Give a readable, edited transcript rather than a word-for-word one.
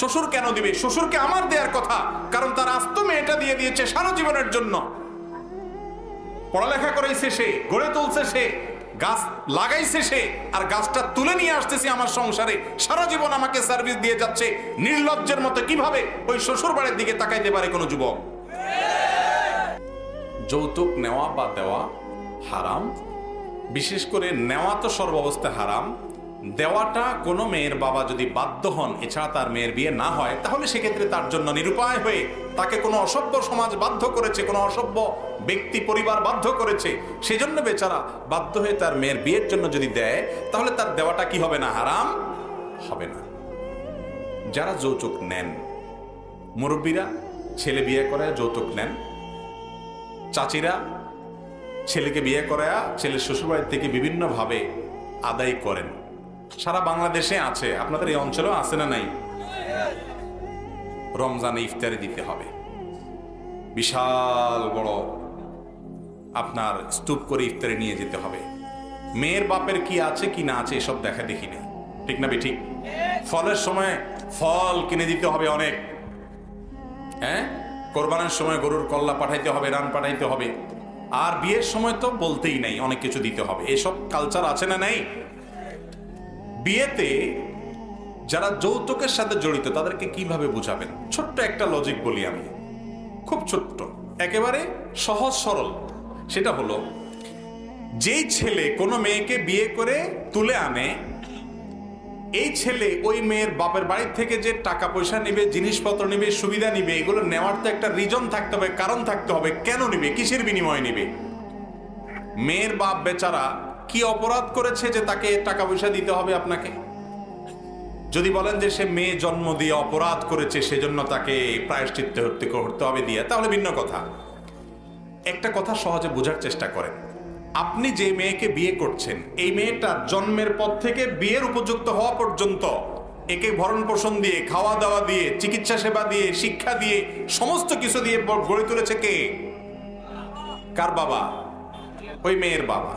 শ্বশুর কেন দিবে? শ্বশুরকে আমার দেওয়ার কথা, কারণ তার আস্ত মেয়েটা দিয়ে দিয়েছে সারা জীবনের জন্য। পড়ালেখা করাইছে সে, গড়ে তুলছে সে, গাছ লাগাইছে সে, আর গাছটা তুলে নিয়ে আসতেছে আমার সংসারে, সারা জীবন আমাকে সার্ভিস দিয়ে যাচ্ছে। নির্লজ্জের মতো কিভাবে ওই শ্বশুর বাড়ির দিকে তাকাইতে পারে কোনো যুবক? যৌতুক নেওয়া বা দেওয়া হারাম। বিশেষ করে নেওয়া তো সর্বাবস্থায় হারাম। দেওয়াটা কোনো মেয়ের বাবা যদি বাধ্য হন, এছাড়া তার মেয়ের বিয়ে না হয়, তাহলে সেক্ষেত্রে তার জন্য নিরুপায় হয়ে তাকে কোনো অসভ্য সমাজ বাধ্য করেছে, কোনো অসভ্য ব্যক্তি পরিবার বাধ্য করেছে, সেজন্য বেচারা বাধ্য হয়ে তার মেয়ের বিয়ের জন্য যদি দেয়, তাহলে তার দেওয়াটা কি হবে না? হারাম হবে না। যারা যৌতুক নেন, মুরব্বীরা ছেলে বিয়ে করে যৌতুক নেন, চাচিরা ছেলেকে বিয়ে করায়া ছেলের শ্বশুরবাড়ি থেকে বিভিন্নভাবে আদায় করেন। সারা বাংলাদেশে আছে, আপনাদের এই অঞ্চলেও আছে না নাই? রমজানে ইফতারি দিতে হবে, বিশাল বড় আপনার স্তূপ করে ইফতারি নিয়ে যেতে হবে। মেয়ের বাপের কি আছে কি না আছে এসব দেখা দেখি নেই, ঠিক না বেঠিক? ফলের সময় ফল কিনে দিতে হবে অনেক, হ্যাঁ, কোরবানের সময় গরুর কল্লা পাঠাইতে হবে, রান পাঠাইতে হবে, আর বিয়ের সময় তো বলতেই নাই, অনেক কিছু দিতে হবে। এসব কালচার আছে না নাই? বিয়েতে যারা যৌতুকের সাথে জড়িত তাদেরকে কিভাবে বুঝাবেন? ছোট্ট একটা লজিক বলি আমি, খুব ছোট্ট, একেবারে সহজ সরল। সেটা হলো, যেই ছেলে কোনো মেয়েকে বিয়ে করে তুলে আনে, এই ছেলে ওই মেয়ের বাপের বাড়ির থেকে যে টাকা পয়সা নিবে, জিনিসপত্র নিবে, সুবিধা নিবে, এগুলো নেওয়ার তো একটা রিজন থাকতে হবে, কারণ থাকতে হবে। কেন নিবে? কিসের বিনিময়ে নিবে? মেয়ের বাপ বেচারা কি অপরাধ করেছে যে তাকে টাকা পয়সা দিতে হবে আপনাকে? যদি বলেন যে সে মেয়ে জন্ম দিয়ে অপরাধ করেছে, সেজন্য তাকে প্রায়শ্চিত্ত করতে হবে দিয়ে, তাহলে ভিন্ন কথা। একটা কথা সহজে বোঝার চেষ্টা করেন। আপনি যে মেয়েকে বিয়ে করছেন, এই মেয়েটা জন্মের পর থেকে বিয়ের উপযুক্ত হওয়া পর্যন্ত একে ভরণ পোষণ দিয়ে, খাওয়া দাওয়া দিয়ে, চিকিৎসা সেবা দিয়ে, শিক্ষা দিয়ে, সমস্ত কিছু দিয়ে গড়ে তুলেছে কে? কার বাবা? ওই মেয়ের বাবা।